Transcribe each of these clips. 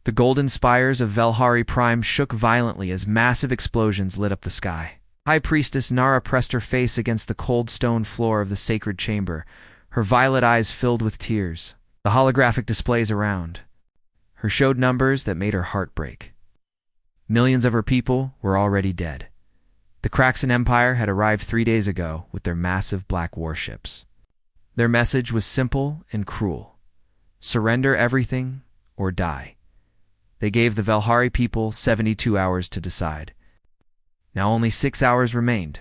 The golden spires of Velhari Prime shook violently as massive explosions lit up the sky. High Priestess Nara pressed her face against the cold stone floor of the sacred chamber, her violet eyes filled with tears. The holographic displays around her showed numbers that made her heart break. Millions of her people were already dead. The Kraxan Empire had arrived 3 days ago with their massive black warships. Their message was simple and cruel: surrender everything or die. They gave the Velhari people 72 hours to decide. Now only 6 hours remained.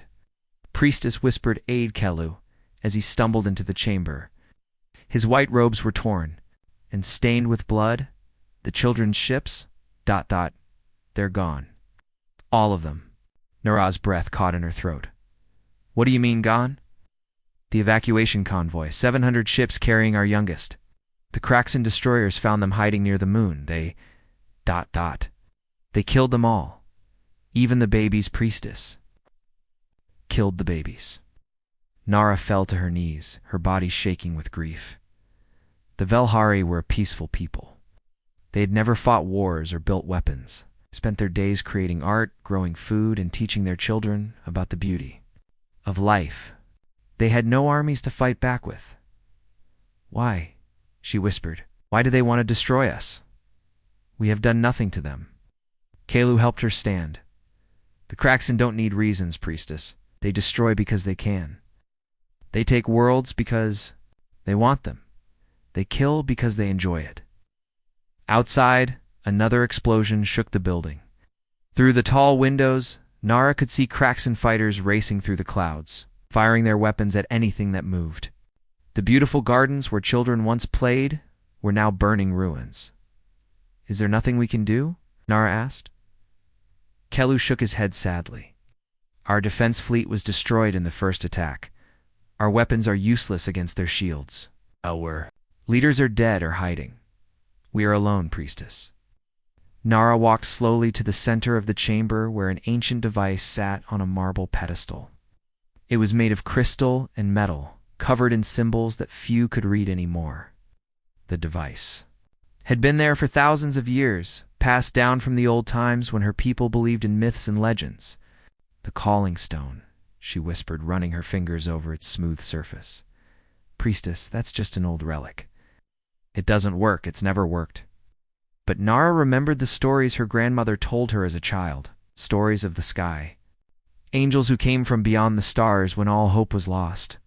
Priestess whispered aid Kelu as he stumbled into the chamber. His white robes were torn and stained with blood. The children's ships, they're gone. All of them. Nara's breath caught in her throat. What do you mean gone? The evacuation convoy, 700 ships carrying our youngest. The Kraxan destroyers found them hiding near the moon. They killed them all. Even the baby's priestess. Killed the babies. Nara fell to her knees, her body shaking with grief. The Velhari were a peaceful people. They had never fought wars or built weapons, spent their days creating art, growing food, and teaching their children about the beauty of life. They had no armies to fight back with. Why? She whispered. Why do they want to destroy us? We have done nothing to them. Kelu helped her stand. The Kraxan don't need reasons, priestess. They destroy because they can. They take worlds because they want them. They kill because they enjoy it. Outside, another explosion shook the building. Through the tall windows, Nara could see Kraxan fighters racing through the clouds, firing their weapons at anything that moved. The beautiful gardens where children once played were now burning ruins. Is there nothing we can do? Nara asked. Kelu shook his head sadly. Our defense fleet was destroyed in the first attack. Our weapons are useless against their shields. Our leaders are dead or hiding. We are alone, priestess. Nara walked slowly to the center of the chamber where an ancient device sat on a marble pedestal. It was made of crystal and metal, covered in symbols that few could read anymore. The device had been there for thousands of years, passed down from the old times when her people believed in myths and legends. The calling stone, she whispered, running her fingers over its smooth surface. Priestess, that's just an old relic. It doesn't work, it's never worked. But Nara remembered the stories her grandmother told her as a child, stories of the sky. Angels who came from beyond the stars when all hope was lost.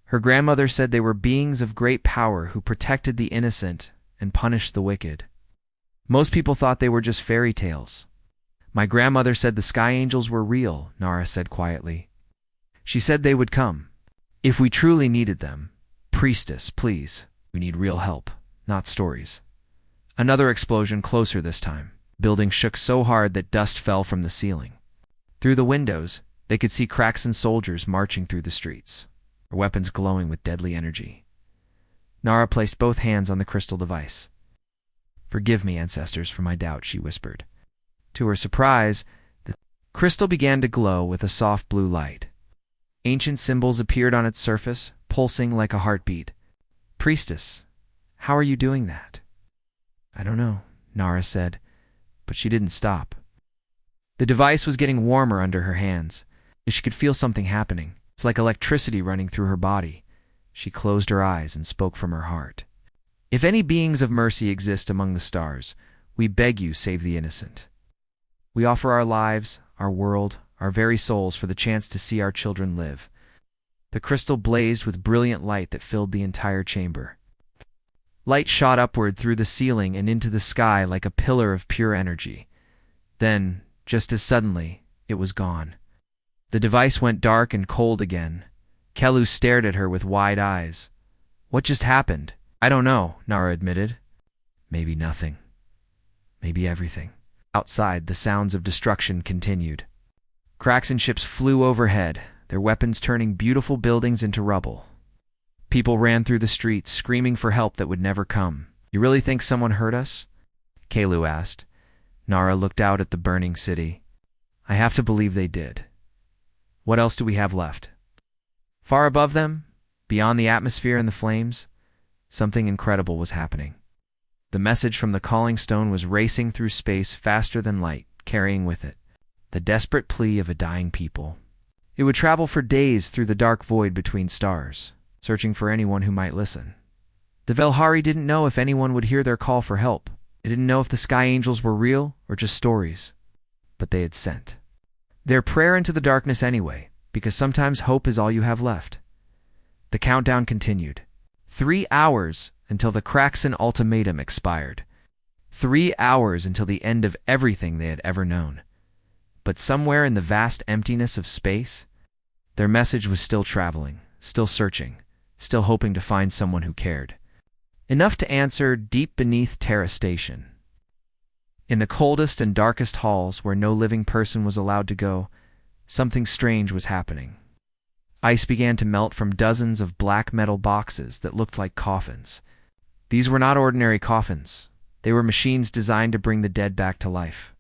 Her grandmother said they were beings of great power who protected the innocent and punished the wicked. Most people thought they were just fairy tales. My grandmother said the sky angels were real, Nara said quietly. She said they would come. If we truly needed them. Priestess, please, we need real help, not stories. Another explosion closer this time. The building shook so hard that dust fell from the ceiling. Through the windows, they could see Kraxan soldiers marching through the streets, their weapons glowing with deadly energy. Nara placed both hands on the crystal device. Forgive me, ancestors, for my doubt, she whispered. To her surprise, the crystal began to glow with a soft blue light. Ancient symbols appeared on its surface, pulsing like a heartbeat. Priestess, how are you doing that? I don't know, Nara said, but she didn't stop. The device was getting warmer under her hands. She could feel something happening. It's like electricity running through her body. She closed her eyes and spoke from her heart. If any beings of mercy exist among the stars, we beg you save the innocent. We offer our lives, our world, our very souls for the chance to see our children live. The crystal blazed with brilliant light that filled the entire chamber. Light shot upward through the ceiling and into the sky like a pillar of pure energy. Then, just as suddenly, it was gone. The device went dark and cold again. Kelu stared at her with wide eyes. What just happened? I don't know, Nara admitted. Maybe nothing. Maybe everything. Outside, the sounds of destruction continued. Kraxan ships flew overhead, their weapons turning beautiful buildings into rubble. People ran through the streets, screaming for help that would never come. You really think someone hurt us? Kelu asked. Nara looked out at the burning city. I have to believe they did. What else do we have left? Far above them, beyond the atmosphere and the flames, something incredible was happening. The message from the calling stone was racing through space faster than light, carrying with it the desperate plea of a dying people. It would travel for days through the dark void between stars, searching for anyone who might listen. The Velhari didn't know if anyone would hear their call for help. They didn't know if the Sky Angels were real or just stories. But they had sent their prayer into the darkness anyway, because sometimes hope is all you have left. The countdown continued. 3 hours until the Kraxan ultimatum expired. 3 hours until the end of everything they had ever known. But somewhere in the vast emptiness of space, their message was still traveling, still searching, still hoping to find someone who cared. Enough to answer deep beneath Terra Station. In the coldest and darkest halls where no living person was allowed to go, something strange was happening. Ice began to melt from dozens of black metal boxes that looked like coffins. These were not ordinary coffins. They were machines designed to bring the dead back to life.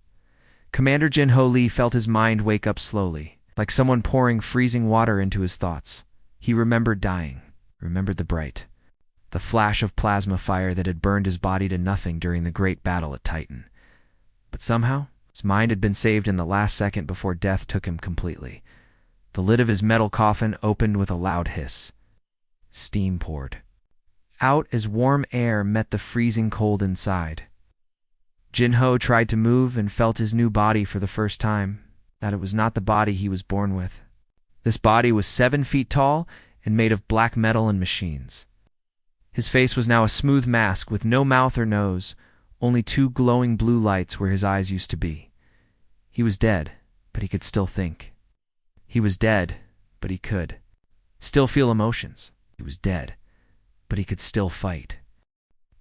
Commander Jin-Ho Lee felt his mind wake up slowly, like someone pouring freezing water into his thoughts. He remembered dying, remembered the flash of plasma fire that had burned his body to nothing during the great battle at Titan. But somehow, his mind had been saved in the last second before death took him completely. The lid of his metal coffin opened with a loud hiss. Steam poured out as warm air met the freezing cold inside. Jin-Ho tried to move and felt his new body for the first time, that it was not the body he was born with. This body was 7 feet tall and made of black metal and machines. His face was now a smooth mask with no mouth or nose, only 2 glowing blue lights where his eyes used to be. He was dead, but he could still think. He was dead, but he could still feel emotions. He was dead, but he could still fight.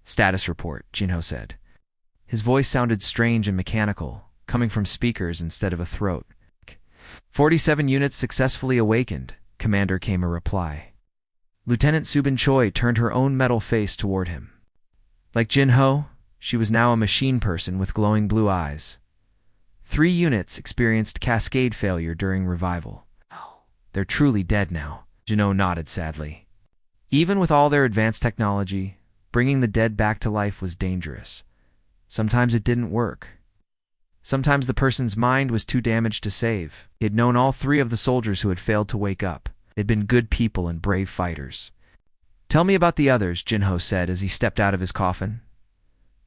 "Status report," Jin-Ho said. His voice sounded strange and mechanical, coming from speakers instead of a throat. 47 units successfully awakened, Commander, came a reply. Lieutenant Subin Choi turned her own metal face toward him. Like Jin-Ho, she was now a machine person with glowing blue eyes. 3 units experienced cascade failure during revival. They're truly dead now, Jin-Ho nodded sadly. Even with all their advanced technology, bringing the dead back to life was dangerous. Sometimes it didn't work. Sometimes the person's mind was too damaged to save. He had known all 3 of the soldiers who had failed to wake up. They'd been good people and brave fighters. "Tell me about the others," Jin-Ho said as he stepped out of his coffin.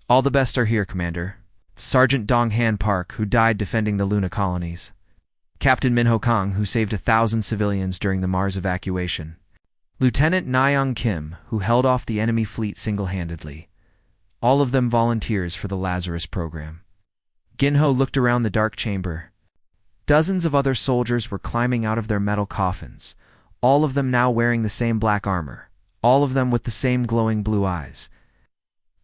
"All the best are here, Commander. Sergeant Dong-Han Park, who died defending the Luna colonies. Captain Min-Ho Kang, who saved 1,000 civilians during the Mars evacuation. Lieutenant Na-Young Kim, who held off the enemy fleet single-handedly. All of them volunteers for the Lazarus program." Jin-Ho looked around the dark chamber. Dozens of other soldiers were climbing out of their metal coffins, all of them now wearing the same black armor, all of them with the same glowing blue eyes.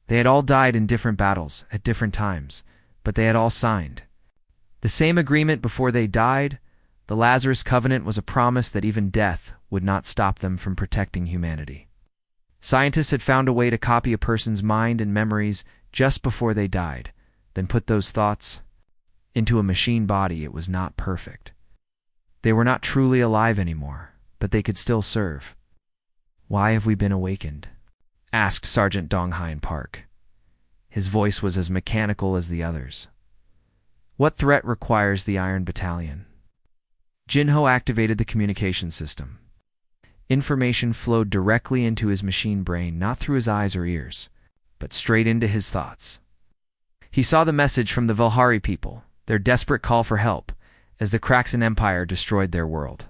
They had all died in different battles, at different times, but they had all signed the same agreement before they died. The Lazarus Covenant was a promise that even death would not stop them from protecting humanity. Scientists had found a way to copy a person's mind and memories just before they died, then put those thoughts into a machine body. It was not perfect. They were not truly alive anymore, but they could still serve. "Why have we been awakened?" asked Sergeant Dong-Han Park. His voice was as mechanical as the others. "What threat requires the Iron Battalion?" Jin-Ho activated the communication system. Information flowed directly into his machine brain, not through his eyes or ears, but straight into his thoughts. He saw the message from the Velhari people, their desperate call for help, as the Kraxan Empire destroyed their world.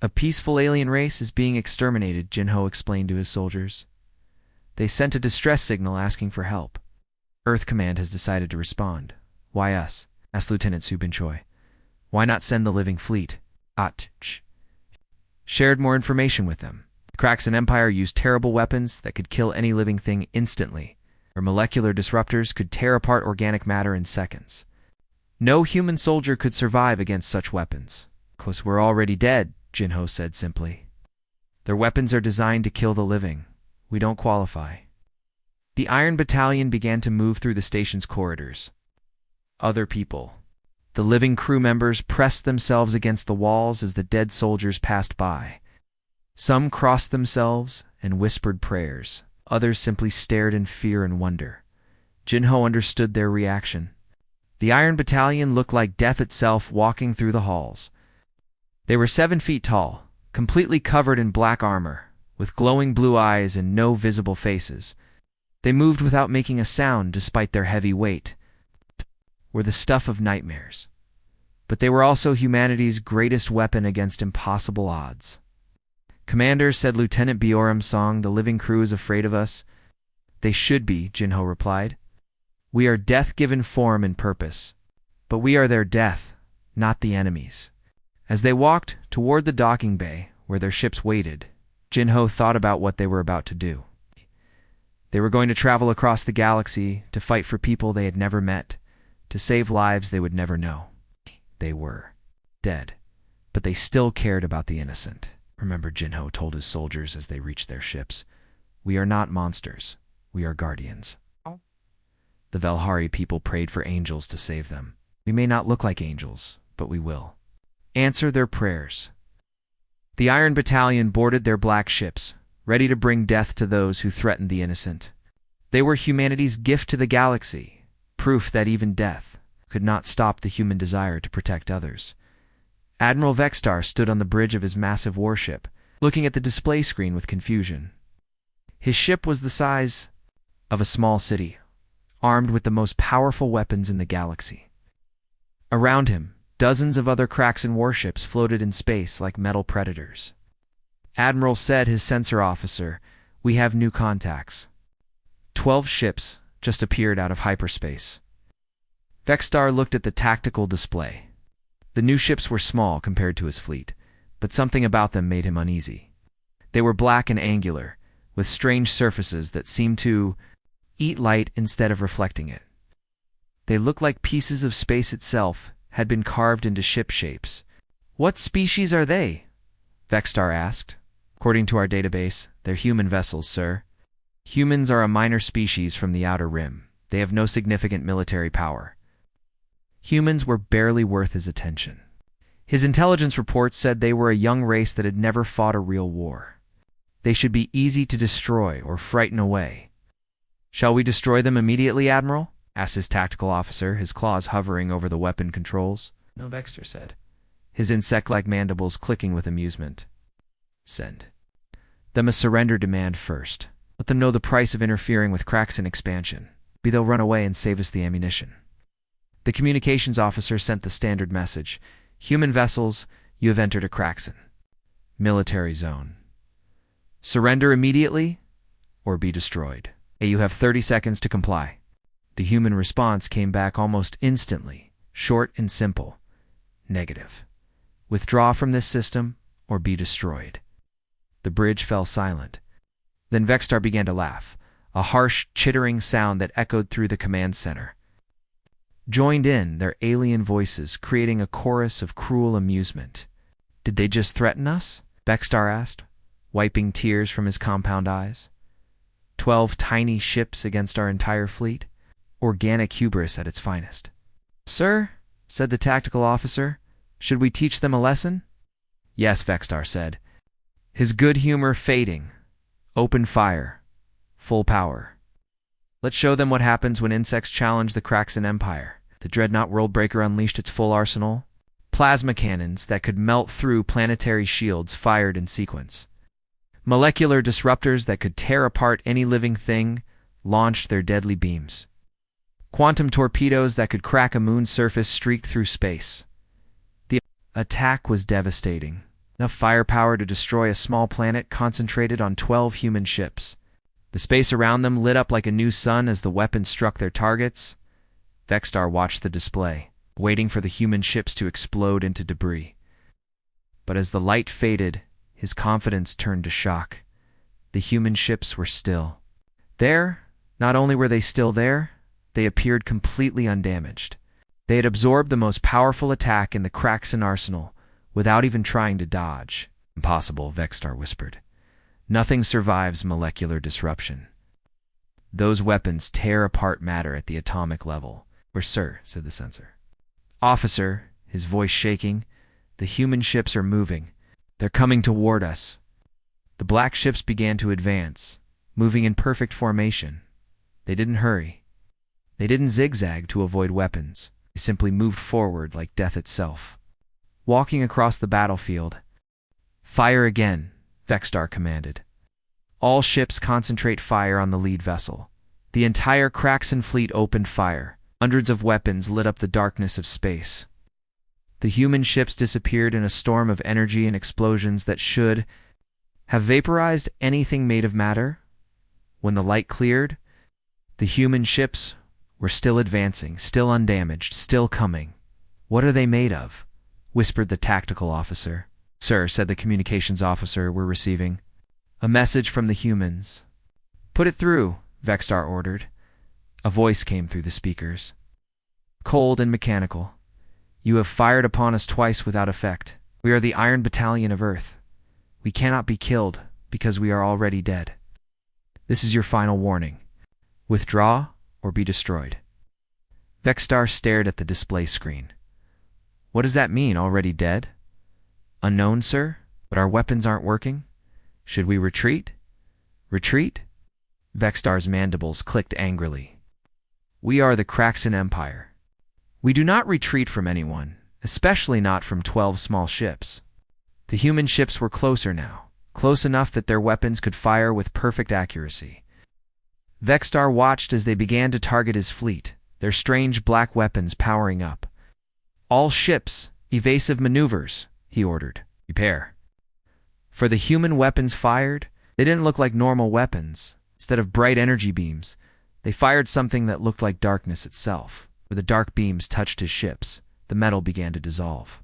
"A peaceful alien race is being exterminated," Jin-Ho explained to his soldiers. "They sent a distress signal asking for help. Earth Command has decided to respond." "Why us?" asked Lieutenant Subin Choi. "Why not send the living fleet?" Shared more information with them. The Kraxan Empire used terrible weapons that could kill any living thing instantly. Their molecular disruptors could tear apart organic matter in seconds. No human soldier could survive against such weapons. "'Cause we're already dead," Jin-Ho said simply. "Their weapons are designed to kill the living. We don't qualify." The Iron Battalion began to move through the station's corridors. Other people. The living crew members pressed themselves against the walls as the dead soldiers passed by. Some crossed themselves and whispered prayers. Others simply stared in fear and wonder. Jinho understood their reaction. The Iron Battalion looked like death itself walking through the halls. They were 7 feet tall, completely covered in black armor, with glowing blue eyes and no visible faces. They moved without making a sound despite their heavy weight. Were the stuff of nightmares. But they were also humanity's greatest weapon against impossible odds. "Commander," said Lieutenant Bioram Song, "the living crew is afraid of us." "They should be," Jinho replied. "We are death given form and purpose. But we are their death, not the enemy's." As they walked toward the docking bay, where their ships waited, Jinho thought about what they were about to do. They were going to travel across the galaxy to fight for people they had never met, to save lives they would never know. They were dead, but they still cared about the innocent. "Remember," Jinho told his soldiers as they reached their ships, "we are not monsters, we are guardians." The Velhari people prayed for angels to save them. "We may not look like angels, but we will." Answer their prayers. The Iron Battalion boarded their black ships, ready to bring death to those who threatened the innocent. They were humanity's gift to the galaxy, proof that even death could not stop the human desire to protect others. Admiral Vextar stood on the bridge of his massive warship, looking at the display screen with confusion. His ship was the size of a small city, armed with the most powerful weapons in the galaxy. Around him, dozens of other Kraxan warships floated in space like metal predators. Admiral said, his sensor officer, "We have new contacts." 12 ships just appeared out of hyperspace. Vextar looked at the tactical display. The new ships were small compared to his fleet, but something about them made him uneasy. They were black and angular, with strange surfaces that seemed to eat light instead of reflecting it. They looked like pieces of space itself had been carved into ship shapes. "What species are they?" Vextar asked. "According to our database, they're human vessels, sir. Humans are a minor species from the Outer Rim. They have no significant military power." Humans were barely worth his attention. His intelligence reports said they were a young race that had never fought a real war. They should be easy to destroy or frighten away. "Shall we destroy them immediately, Admiral?" asked his tactical officer, his claws hovering over the weapon controls. "No," Vextar said, his insect-like mandibles clicking with amusement. "Send them a surrender demand first. Let them know the price of interfering with Kraxan expansion. Maybe they'll run away and save us the ammunition." The communications officer sent the standard message. "Human vessels, you have entered a Kraxan military zone. Surrender immediately or be destroyed. You have 30 seconds to comply." The human response came back almost instantly, short and simple. "Negative. Withdraw from this system or be destroyed." The bridge fell silent. Then Vextar began to laugh, a harsh, chittering sound that echoed through the command center. Joined in, their alien voices, creating a chorus of cruel amusement. "Did they just threaten us?" Vextar asked, wiping tears from his compound eyes. 12 tiny ships against our entire fleet? Organic hubris at its finest. "Sir," said the tactical officer, "should we teach them a lesson?" "Yes," Vextar said, his good humor fading. "Open fire. Full power. Let's show them what happens when insects challenge the Kraxan Empire." The dreadnought Worldbreaker unleashed its full arsenal. Plasma cannons that could melt through planetary shields fired in sequence. Molecular disruptors that could tear apart any living thing launched their deadly beams. Quantum torpedoes that could crack a moon's surface streaked through space. The attack was devastating. Enough firepower to destroy a small planet concentrated on 12 human ships. The space around them lit up like a new sun as the weapons struck their targets. Vextar watched the display, waiting for the human ships to explode into debris. But as the light faded, his confidence turned to shock. The human ships were still there. Not only were they still there, they appeared completely undamaged. They had absorbed the most powerful attack in the Kraxan arsenal without even trying to dodge. "Impossible," Vextar whispered. "Nothing survives molecular disruption. Those weapons tear apart matter at the atomic level." "Or sir," said the sensor. "Officer," his voice shaking, "the human ships are moving. They're coming toward us." The black ships began to advance, moving in perfect formation. They didn't hurry. They didn't zigzag to avoid weapons. They simply moved forward like death itself. Walking across the battlefield. "Fire again," Vexstar commanded. "All ships concentrate fire on the lead vessel." The entire Kraxan fleet opened fire. Hundreds of weapons lit up the darkness of space. The human ships disappeared in a storm of energy and explosions that should have vaporized anything made of matter. When the light cleared, the human ships were still advancing, still undamaged, still coming. "What are they made of?" whispered the tactical officer. "Sir," said the communications officer, "we're receiving a message from the humans." "Put it through," Vexstar ordered. A voice came through the speakers. "Cold and mechanical. You have fired upon us twice without effect. We are the Iron Battalion of Earth. We cannot be killed because we are already dead. This is your final warning. Withdraw or be destroyed." Vexstar stared at the display screen. "What does that mean, already dead?" "Unknown, sir, but our weapons aren't working. Should we retreat?" "Retreat?" Vexstar's mandibles clicked angrily. "We are the Kraxan Empire. We do not retreat from anyone, especially not from 12 small ships." The human ships were closer now, close enough that their weapons could fire with perfect accuracy. Vexstar watched as they began to target his fleet, their strange black weapons powering up. "All ships, evasive maneuvers," he ordered. "Prepare." For the human weapons fired, they didn't look like normal weapons. Instead of bright energy beams, they fired something that looked like darkness itself. Where the dark beams touched his ships, the metal began to dissolve.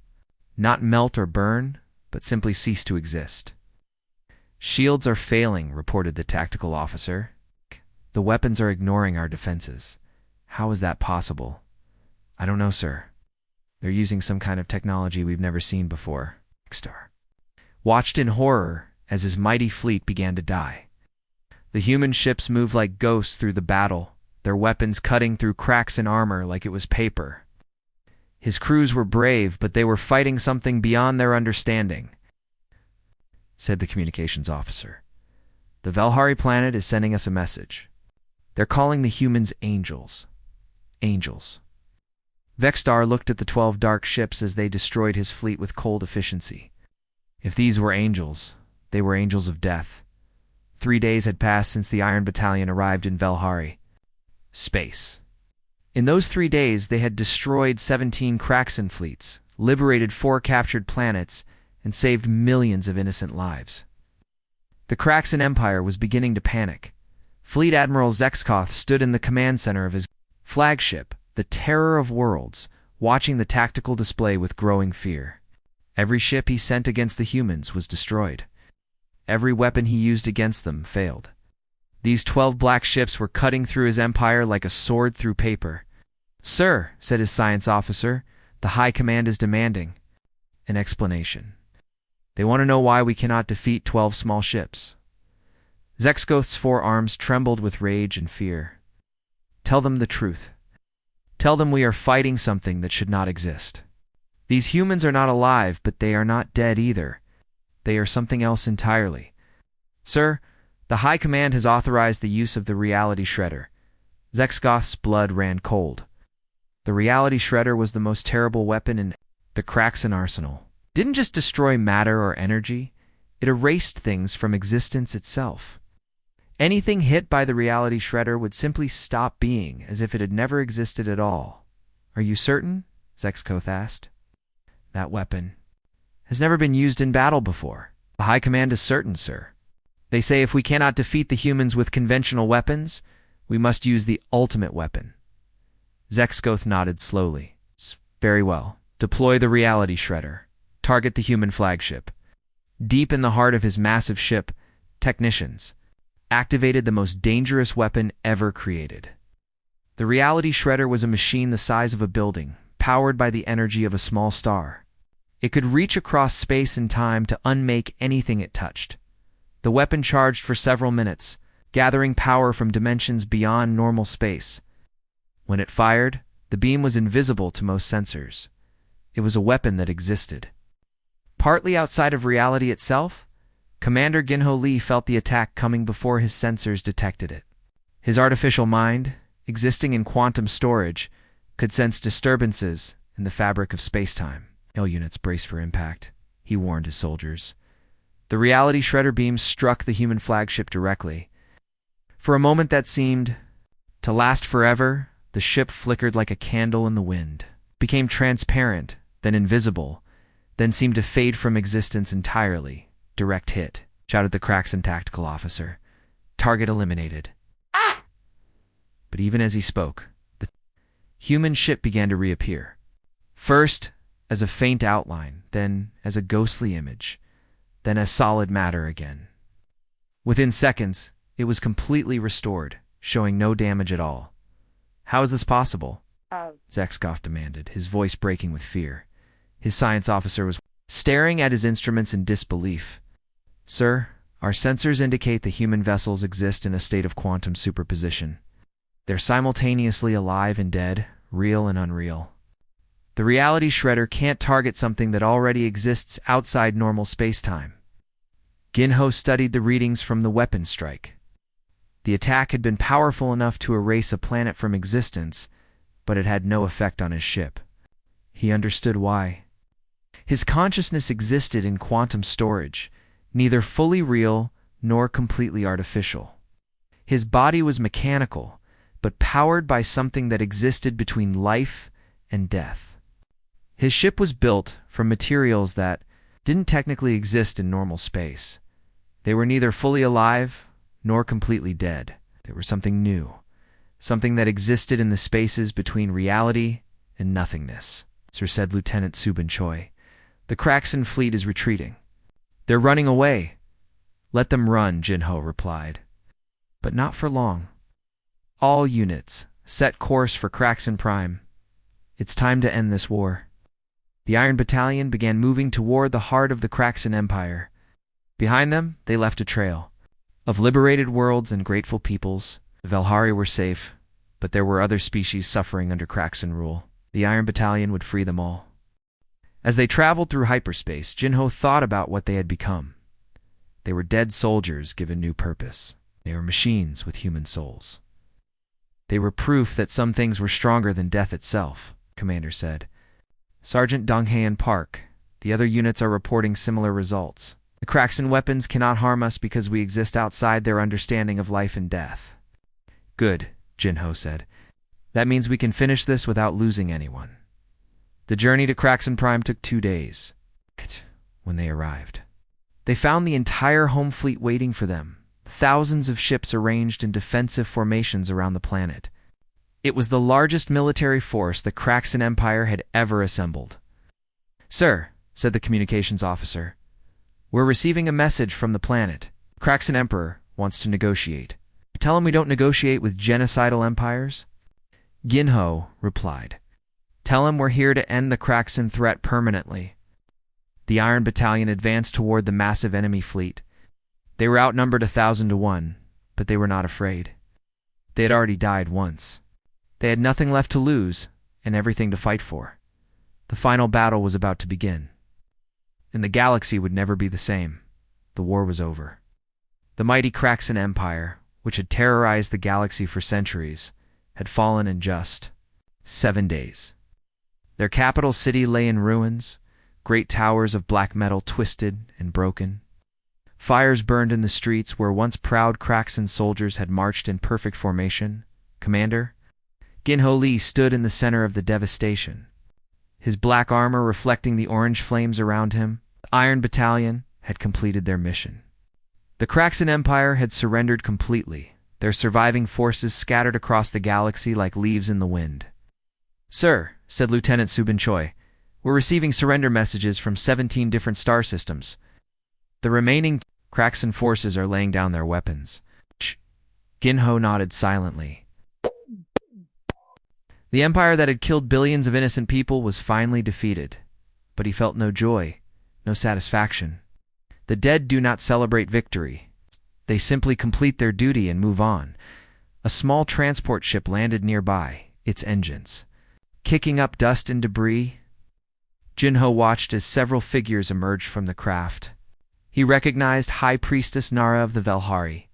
Not melt or burn, but simply cease to exist. "Shields are failing," reported the tactical officer. "The weapons are ignoring our defenses. How is that possible?" "I don't know, sir. They're using some kind of technology we've never seen before." Vexstar watched in horror as his mighty fleet began to die. The human ships moved like ghosts through the battle, their weapons cutting through cracks in armor like it was paper. His crews were brave, but they were fighting something beyond their understanding, said the communications officer. "The Velhari planet is sending us a message. They're calling the humans angels." Angels. Vexstar looked at the 12 dark ships as they destroyed his fleet with cold efficiency. If these were angels, they were angels of death. 3 days had passed since the Iron Battalion arrived in Velhari. Space. In those 3 days, they had destroyed 17 Kraxan fleets, liberated 4 captured planets, and saved millions of innocent lives. The Kraxan Empire was beginning to panic. Fleet Admiral Zexkoth stood in the command center of his flagship, the Terror of Worlds, watching the tactical display with growing fear. Every ship he sent against the humans was destroyed. Every weapon he used against them failed. These 12 black ships were cutting through his empire like a sword through paper. "Sir," said his science officer, "the High Command is demanding an explanation. They want to know why we cannot defeat 12 small ships." Zexkoth's 4 arms trembled with rage and fear. "Tell them the truth. Tell them we are fighting something that should not exist. These humans are not alive, but they are not dead either. They are something else entirely. Sir, the High Command has authorized the use of the Reality Shredder." Zexkoth's blood ran cold. The Reality Shredder was the most terrible weapon in the Kraxan arsenal. It didn't just destroy matter or energy, it erased things from existence itself. Anything hit by the Reality Shredder would simply stop being, as if it had never existed at all. "Are you certain?" Zexkoth asked. "That weapon has never been used in battle before." "The High Command is certain, sir. They say if we cannot defeat the humans with conventional weapons, we must use the ultimate weapon." Zexkoth nodded slowly. "Very well. Deploy the Reality Shredder. Target the human flagship." Deep in the heart of his massive ship, technicians activated the most dangerous weapon ever created. The Reality Shredder was a machine the size of a building, powered by the energy of a small star. It could reach across space and time to unmake anything it touched. The weapon charged for several minutes, gathering power from dimensions beyond normal space. When it fired, the beam was invisible to most sensors. It was a weapon that existed. Partly outside of reality itself, Commander Ginho Lee felt the attack coming before his sensors detected it. His artificial mind, existing in quantum storage, could sense disturbances in the fabric of space-time. All units brace for impact, he warned his soldiers. The reality shredder beams struck the human flagship directly. For a moment that seemed to last forever, the ship flickered like a candle in the wind, became transparent, then invisible, then seemed to fade from existence entirely. Direct hit, shouted the Kraxan tactical officer. Target eliminated. But even as he spoke, the human ship began to reappear. First as a faint outline, then as a ghostly image, then as solid matter again. Within seconds, it was completely restored, showing no damage at all. How is this possible? Zekskov demanded, his voice breaking with fear. His science officer was staring at his instruments in disbelief. Sir, our sensors indicate the human vessels exist in a state of quantum superposition. They're simultaneously alive and dead, real and unreal. The reality shredder can't target something that already exists outside normal space-time. Ginho studied the readings from the weapon strike. The attack had been powerful enough to erase a planet from existence, but it had no effect on his ship. He understood why. His consciousness existed in quantum storage, neither fully real nor completely artificial. His body was mechanical, but powered by something that existed between life and death. His ship was built from materials that didn't technically exist in normal space. They were neither fully alive nor completely dead. They were something new, something that existed in the spaces between reality and nothingness. Sir, said Lieutenant Subin Choi. The Kraxan fleet is retreating. They're running away. Let them run, Jinho replied. But not for long. All units, set course for Kraxan Prime. It's time to end this war. The Iron Battalion began moving toward the heart of the Kraxan Empire. Behind them, they left a trail of liberated worlds and grateful peoples. The Velhari were safe, but there were other species suffering under Kraxan rule. The Iron Battalion would free them all. As they traveled through hyperspace, Jinho thought about what they had become. They were dead soldiers given new purpose. They were machines with human souls. They were proof that some things were stronger than death itself, Commander said. Sergeant Donghaean Park, the other units are reporting similar results. The Kraxan weapons cannot harm us because we exist outside their understanding of life and death. Good, Jinho said. That means we can finish this without losing anyone. The journey to Kraxan Prime took 2 days. When they arrived, they found the entire home fleet waiting for them, thousands of ships arranged in defensive formations around the planet. It was the largest military force the Kraxan Empire had ever assembled. Sir, said the communications officer, we're receiving a message from the planet. Kraxan Emperor wants to negotiate. Tell him we don't negotiate with genocidal empires. Ginho replied. Tell him we're here to end the Kraxan threat permanently. The Iron Battalion advanced toward the massive enemy fleet. They were outnumbered 1,000 to 1, but they were not afraid. They had already died once. They had nothing left to lose and everything to fight for. The final battle was about to begin. And the galaxy would never be the same. The war was over. The mighty Kraxan Empire, which had terrorized the galaxy for centuries, had fallen in just 7 days. Their capital city lay in ruins, great towers of black metal twisted and broken. Fires burned in the streets where once proud Kraxan soldiers had marched in perfect formation. Commander, Ginho Lee stood in the center of the devastation. His black armor reflecting the orange flames around him. The Iron Battalion had completed their mission. The Kraxan Empire had surrendered completely, their surviving forces scattered across the galaxy like leaves in the wind. Sir, said Lieutenant Subin Choi, we're receiving surrender messages from 17 different star systems. The remaining Kraxan forces are laying down their weapons. Ginho nodded silently. The empire that had killed billions of innocent people was finally defeated, but he felt no joy, no satisfaction. The dead do not celebrate victory. They simply complete their duty and move on. A small transport ship landed nearby, its engines kicking up dust and debris. Jinho watched as several figures emerged from the craft. He recognized High Priestess Nara of the Velhari.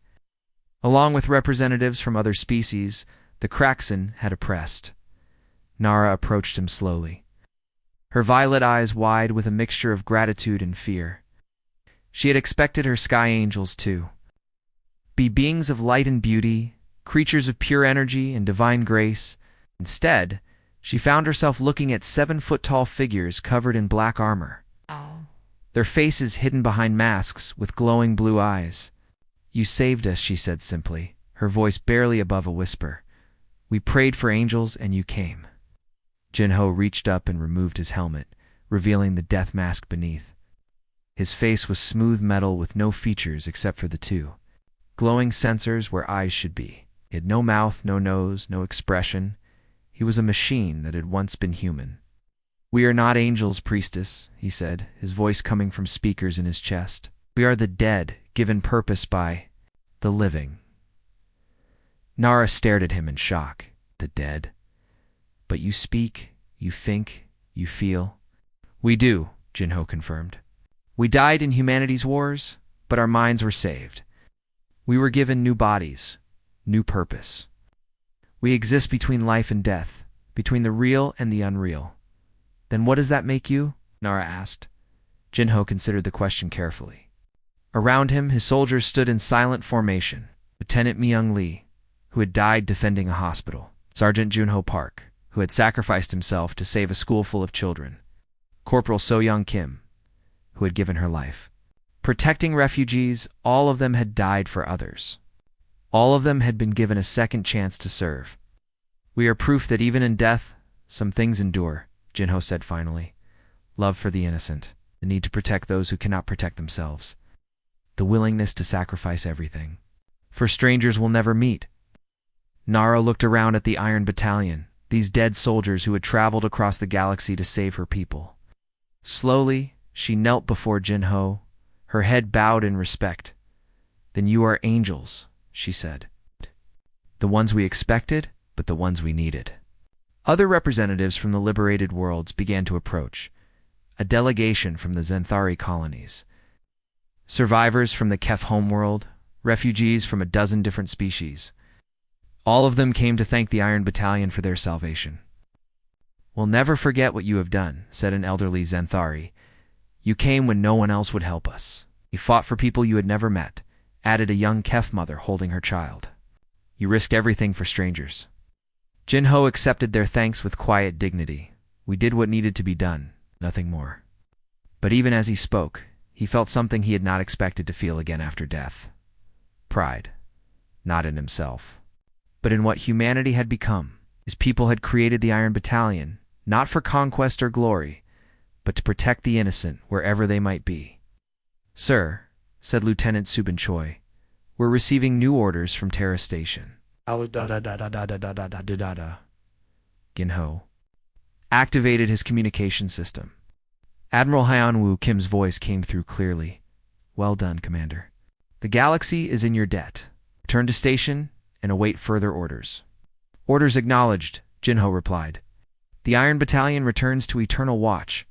Along with representatives from other species, The Kraxen had oppressed. Nara approached him slowly, her violet eyes wide with a mixture of gratitude and fear. She had expected her sky angels to be beings of light and beauty, creatures of pure energy and divine grace. Instead, she found herself looking at 7-foot-tall figures covered in black armor, their faces hidden behind masks with glowing blue eyes. "You saved us," she said simply, her voice barely above a whisper. "We prayed for angels and you came." Jinho reached up and removed his helmet, revealing the death mask beneath. His face was smooth metal with no features except for the two glowing sensors where eyes should be. He had no mouth, no nose, no expression. He was a machine that had once been human. "We are not angels, priestess," he said, his voice coming from speakers in his chest. "We are the dead, given purpose by the living." Nara stared at him in shock. "The dead? But you speak, you think, you feel." "We do," Jinho confirmed. "We died in humanity's wars, but our minds were saved. We were given new bodies, new purpose. We exist between life and death, between the real and the unreal." "Then what does that make you?" Nara asked. Jinho considered the question carefully. Around him, his soldiers stood in silent formation. Lieutenant Myung Lee, who had died defending a hospital. Sergeant Junho Park, who had sacrificed himself to save a school full of children. Corporal So-young Kim, who had given her life. Protecting refugees, all of them had died for others. All of them had been given a second chance to serve. "We are proof that even in death, some things endure," Jinho said finally. "Love for the innocent, the need to protect those who cannot protect themselves, the willingness to sacrifice everything. For strangers we'll never meet." Nara looked around at the Iron Battalion, these dead soldiers who had traveled across the galaxy to save her people. Slowly, she knelt before Jinho, her head bowed in respect. "Then you are angels," she said. "The ones we expected, but the ones we needed." Other representatives from the liberated worlds began to approach, a delegation from the Zenthari colonies. Survivors from the Kef homeworld, refugees from a dozen different species. All of them came to thank the Iron Battalion for their salvation. "We'll never forget what you have done," said an elderly Zenthari. "You came when no one else would help us. You fought for people you had never met," added a young Kef mother holding her child. "You risked everything for strangers." Jinho accepted their thanks with quiet dignity. "We did what needed to be done, nothing more." But even as he spoke, he felt something he had not expected to feel again after death. Pride. Not in himself, but in what humanity had become. His people had created the Iron Battalion, not for conquest or glory, but to protect the innocent wherever they might be. "Sir," said Lieutenant Subin Choi, "we're receiving new orders from Terra Station." Ginho activated his communication system. Admiral Hyunwoo Kim's voice came through clearly. "Well done, Commander. The galaxy is in your debt. Return to station and await further orders." "Orders acknowledged," Jinho replied. The Iron Battalion returns to Eternal Watch.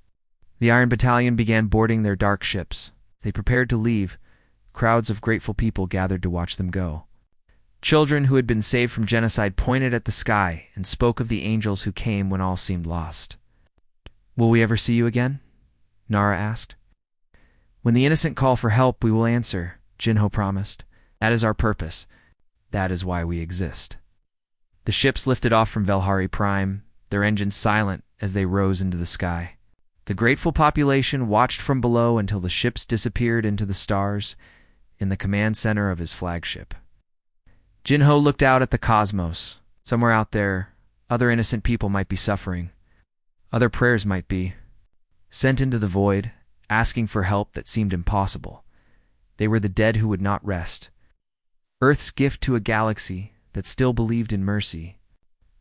The Iron Battalion began boarding their dark ships. They prepared to leave. Crowds of grateful people gathered to watch them go. Children who had been saved from genocide pointed at the sky and spoke of the angels who came when all seemed lost. "Will we ever see you again?" Nara asked. "When the innocent call for help, we will answer," Jinho promised. "That is our purpose. That is why we exist." The ships lifted off from Velhari Prime, their engines silent as they rose into the sky. The grateful population watched from below until the ships disappeared into the stars in the command center of his flagship. Jinho looked out at the cosmos. Somewhere out there, other innocent people might be suffering. Other prayers might be sent into the void, asking for help that seemed impossible. They were the dead who would not rest. Earth's gift to a galaxy that still believed in mercy.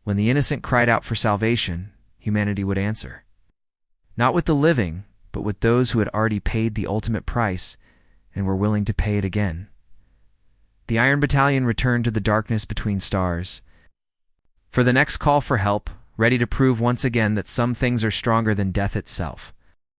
When the innocent cried out for salvation, humanity would answer. Not with the living, but with those who had already paid the ultimate price and were willing to pay it again. The Iron Battalion returned to the darkness between stars. For the next call for help, ready to prove once again that some things are stronger than death itself.